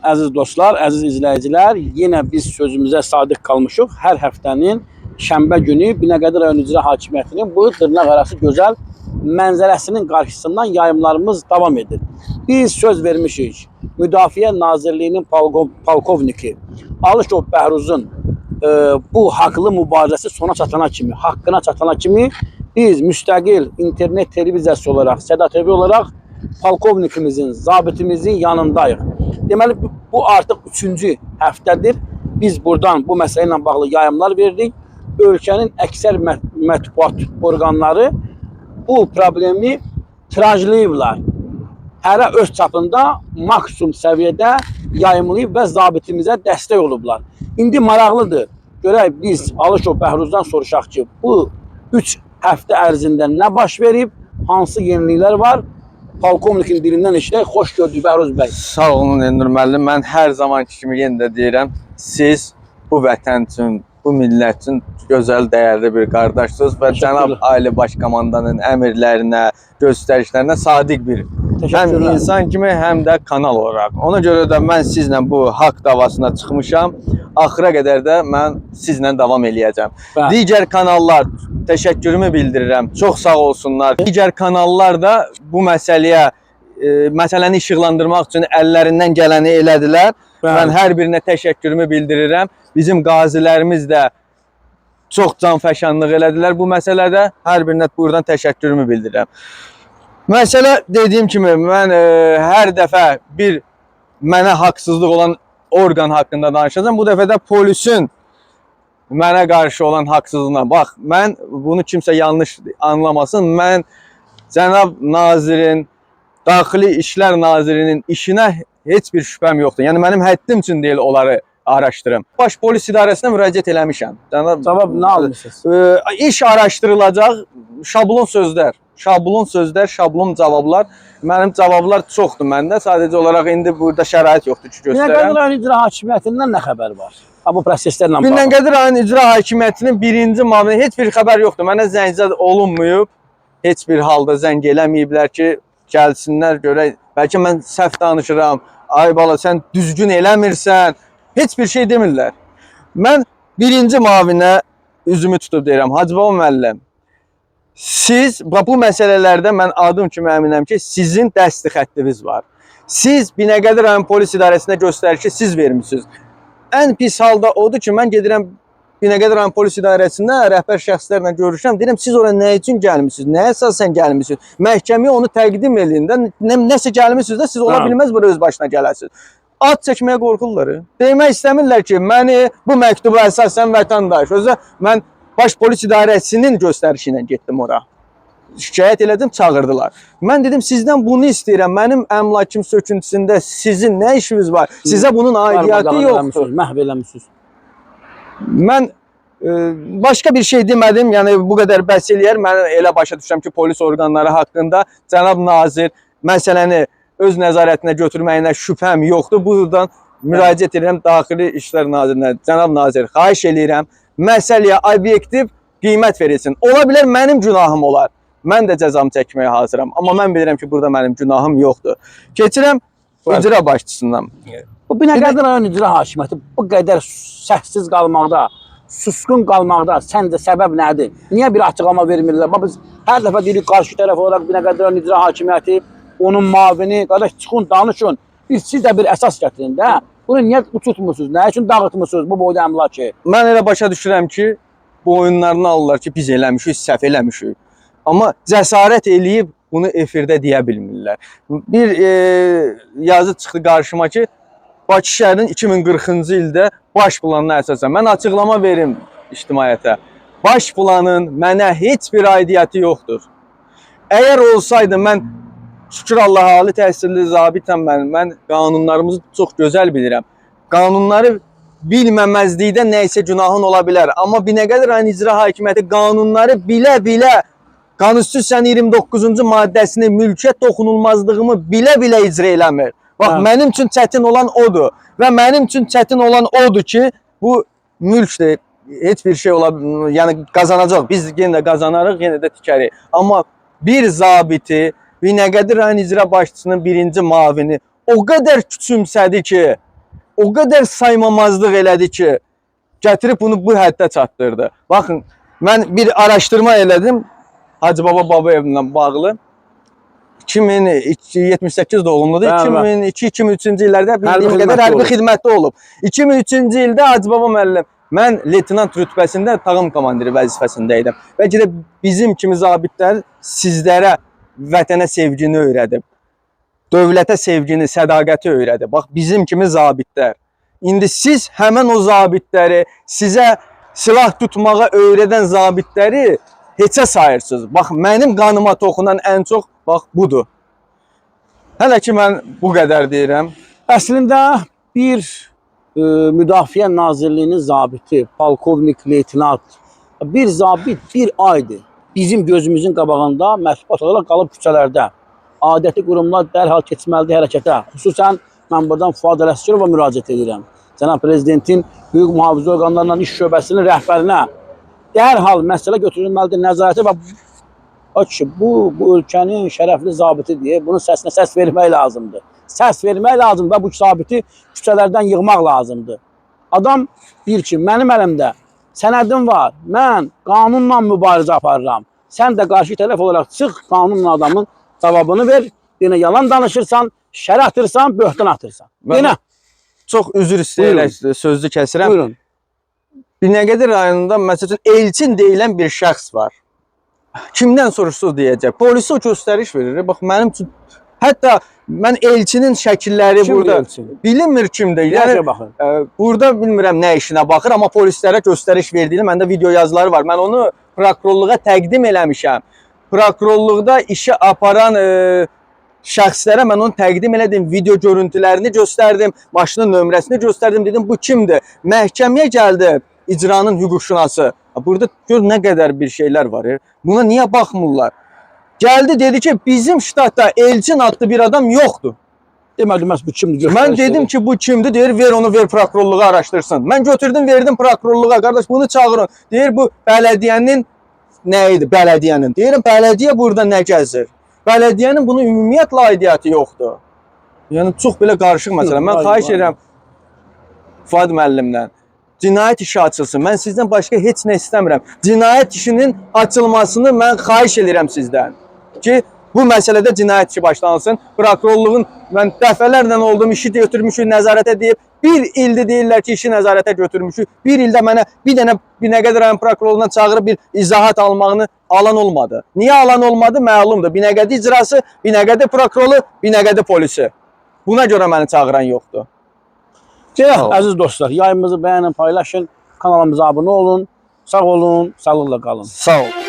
Əziz dostlar, əziz izləyicilər, yenə biz sözümüzə sadiq qalmışıq. Hər həftənin şənbə günü Binəqədi rayon icra hakimiyyətinin bu dırnaqarası gözəl mənzərəsinin qarşısından yayımlarımız davam edir. Biz söz vermişik. Müdafiə Nazirliyinin polkovniki Alışov Bəhruzun bu haqlı mübarizəsi sona çatana kimi, haqqına çatana kimi biz müstəqil internet televiziyası olaraq, Səda TV olaraq polkovnikimizin, zabitimizin yanındayıq. Deməli, bu artıq 3-cü həftədir. Biz buradan bu məsələ ilə bağlı yayımlar verdik. Ölkənin əksər mətbuat orqanları bu problemi tirajlayıblar. Hərə öz çapında maksimum səviyyədə yayımlayıb və zabitimizə dəstək olublar. İndi maraqlıdır. Görək biz Alışov Bəhruzdan soruşaq ki, bu 3 həftə ərzində nə baş verib, hansı yeniliklər var? Polkovnikin dilindən eşidək. Xoş gördük Bəhruz bəy. Sağ olun Elnur müəllim. Mən hər zamanki kimi yenə də deyirəm, siz bu vətən üçün, bu millət üçün gözəl, dəyərli bir qardaşsınız və cənab Ali Baş Komandanın əmrlərinə, göstərişlərinə sadiq bir həm insan kimi, həm də kanal olaraq. Ona görə də mən sizlə bu haqq davasına çıxmışam. Axıra qədər də mən sizlə davam eləyəcəm. Digər kanallar təşəkkürümü bildirirəm. Çox sağ olsunlar. Digər kanallar da bu məsələni işıqlandırmaq üçün əllərindən gələni elədilər. Mən hər birinə təşəkkürümü bildirirəm. Bizim qazilərimiz də çox canfəşanlıq elədilər bu məsələdə. Hər birinə buradan təşəkkürümü bildirirəm. Məsələ dediyim kimi, mən hər dəfə bir mənə haqsızlıq olan orqan haqqında danışacağım. Bu dəfə də polisin mənə qarşı olan haqsızlığına. Bax, mən bunu kimsə yanlış anlamasın. Mən cənab nazirin, Daxili İşlər Nazirinin işinə heç bir şübhəm yoxdur. Yəni mənim həddim üçün deyil onları araşdırım. Baş polis idarəsinə müraciət eləmişəm. Cavab nə almışsınız? İş araşdırılacaq, şablon sözlər. Şablon sözlər, şablon cavablar. Mənim cavablar çoxdur məndə. Sadəcə olaraq indi burada şərait yoxdur ki, göstərəm. Binəqədi rayon icra hakimiyyətindən nə xəbər var? Bu proseslərlə bağlı. Binəqədi rayon icra hakimiyyətinin birinci müavini heç bir xəbər yoxdur. Mənə zəngzad olunmayıb. Heç bir halda zəng eləməyiblər ki, gəlsinlər görək. Bəlkə mən səhv danışıram. Ay bala, sən düzgün eləmirsən. Heç bir şey demirlər. Mən birinci müavinə üzümü tutub deyirəm. Hacı baba müəllim, siz bu məsələlərdə mən adım kimi əminəm ki, sizin dəsti xəttiniz var. Siz Binəqədi rayon polis idarəsinə göstərişi siz vermişsiniz. Ən pis halda odur ki, mən gedirəm Binəqədi rayon polis idarəsində rəhbər şəxslərlə görüşürəm. Deyirəm, siz ora nə üçün gəlmişsiniz? Nəyə əsasən gəlmişsiniz? Məhkəməyə onu təqdim edin də, nəsə gəlmişsiniz də, siz ola bilməz bura öz başına gələsiniz. Ad çəkməyə qorxurlar. Demək istəmirlər ki, məni bu məktubu əsasən vətəndaş. Özə mən baş polis idarəsinin göstərişi ilə getdim ora. Şikayət elədim, çağırdılar. Mən dedim, sizdən bunu istəyirəm. Mənim əmlakım söküntüsündə sizin nə işiniz var? Sizə bunun aidiyyatı yoxdur. Məhv eləmişsiniz. Mən başqa bir şey demədim. Yəni bu qədər bəhs eləyər. Mən elə başa düşürəm ki, polis orqanları haqqında cənab nazir məsələni öz nəzarətinə götürməyinə şübhəm yoxdur. Buradan müraciət edirəm Daxili İşlər Nazirinə. Cənab nazir, xahiş eləyirəm, məsələyə obyektiv qiymət verilsin. Ola bilər mənim günahım olar. Mən də cəzamı çəkməyə hazıram. Amma mən bilirəm ki, burada mənim günahım yoxdur. Keçirəm icra başçısından. Bu Binəqədi rayon icra hakimiyyəti bu qədər səssiz qalmaqda, susqun qalmaqda səncə səbəb nədir? Niyə bir açıqlama vermirlər? Biz hər dəfə deyirik, qarşı tərəf olaraq Binəqədi rayon icra hakimiyyəti, onun mavini, qardaş çıxın, danışın. Siz də bir əsas gətirin də. Bunu niyə uçutmursunuz? Nə üçün dağıtmırsınız bu boyda əmlakı? Mən elə başa düşürəm ki, bu oyunlarını alırlar ki, biz eləmişik, səhv eləmişik. Amma cəsarət eləyib bunu efirdə deyə bilmirlər. Bir yazı çıxdı qarşıma ki, Bakı şəhərinin 2040-cı ildə baş planına əsasən. Mən açıqlama verim ictimaiyyətə. Baş planın mənə heç bir aidiyyatı yoxdur. Əgər olsaydı, mən şükür Allaha ali təhsilli zabitəm mən qanunlarımızı çox gözəl bilirəm. Qanunları bilməməzlikdə nəysə günahın ola bilər. Amma Binəqədi rayon icra hakimiyyəti qanunları bilə-bilə Konstitusiyanın 29-cu maddəsini, mülkiyyət toxunulmazlığımı bilə-bilə icra eləmir. Bax, mənim üçün çətin olan odur. Və mənim üçün çətin olan odur ki, bu mülkdir. Heç bir şey ola, yəni qazanacaq. Biz yenə də qazanarıq, yenə də tikərik. Amma bir zabiti, Binəqədi rayon icra başçısının birinci mavini o qədər küçümsədi ki, o qədər saymamazlıq elədi ki, gətirib bunu bu həddə çatdırdı. Baxın, mən bir araşdırma elədim Hacı Baba Babayevlə bağlı. 2078 doğumludur. 2002-2003-cü illərdə bildiyim qədər hərbi xidmətdə olub. 2003-cü ildə Hacı Baba müəllim, mən leytenant rütbəsində tağım komandiri vəzifəsində idim. Bəlkə də bizim kimi zabitlər sizlərə vətənə sevgini öyrədib. Dövlətə sevgini, sədaqəti öyrədib. Bax, bizim kimi zabitlər. İndi siz həmən o zabitləri, sizə silah tutmağa öyrədən zabitləri heçə sayırsınız. Bax, mənim qanıma toxunan ən çox bax budur. Hələ ki mən bu qədər deyirəm. Əslində bir Müdafiə Nazirliyinin zabiti, polkovnik, leytenant, bir zabit bir aydır bizim gözümüzün qabağında məhsubat olaraq qalıb küçələrdə. Adəti qurumlar dərhal keçməlidir hərəkətə. Xüsusən mən buradan Fuad Ələsgərova müraciət edirəm. Cənab Prezidentin hüquq mühafizə orqanlarından iş şöbəsinin rəhbərinə dərhal məsələ götürülməlidir nəzarətə və bu ölkənin şərəfli zabiti deyə bunun səsinə səs vermək lazımdır. Səs vermək lazımdır və bu zabiti küçələrdən yığmaq lazımdır. Adam deyir ki, mənim əlimdə sənədim var, mən qanunla mübarizə aparıram. Sən də qarşı tərəf olaraq çıx, qanunla adamın cavabını ver. Yenə yalan danışırsan, şər atırsan, böhtan atırsan. Yenə. Çox üzr istəyərək sözlü kəsirəm. Buyurun. Binəqədi rayonunda məsələn Elçin deyilən bir şəxs var. Kimdən soruşsuz deyəcək. Polisə o göstəriş verir. Bax mənim üçün hətta mən Elçinin şəkilləri Kim burada Elçin? bilinmir kimdir. Yəni baxın. Burada bilmirəm nə işinə baxır, amma polislərə göstəriş verdiyini məndə video yazıları var. Mən onu prokurorluğa təqdim eləmişəm. Prokurorluqda işi aparan şəxslərə mən onu təqdim elədim, video görüntülərini göstərdim, maşının nömrəsini göstərdim, dedim bu kimdir? Məhkəməyə gəldi icranın hüquqşünası. Burada gör nə qədər bir şeylər var. Buna niyə baxmırlar? Gəldi dedi ki, bizim ştatda Elçin adlı bir adam yoxdur. Demədim bu kimdir? Mən dedim ki, bu kimdir? Deyir, ver onu ver prokurorluğa araşdırsın. Mən götürdüm, verdim prokurorluğa. Qardaş bunu çağırın. Deyir, bu bələdiyyənin nə idi? Bələdiyyənin. Deyirəm, bələdiyyə burada nə gəzir? Bələdiyyənin bunun ümumiyyətlə aidiyyatı yoxdur. Yəni çox belə qarışıq məsələ. Mən xahiş edirəm Fuad müəllimdən. Cinayət işi açılsın. Mən sizdən başqa heç nə istəmirəm. Cinayət işinin açılmasını mən xahiş edirəm sizdən. Ki bu məsələdə cinayət işi başlanılsın. Prokurorluğun mən dəfələrlə olduğum işi götürmüşük nəzarətə deyib. Bir ildir deyirlər ki, işi nəzarətə götürmüşük. Bir ildə mənə bir dənə Binəqədi rayon prokurorluğundan çağırıb bir izahat almağını alan olmadı. Niyə alan olmadı? Məlumdur. Binəqədi icrası, Binəqədi prokuroru, Binəqədi polisi. Buna görə məni çağıran yoxdur. Əziz dostlar, yayımızı bəyənin, paylaşın, kanalımıza abunə olun. Sağ olun, sağlıqla qalın. Sağ ol.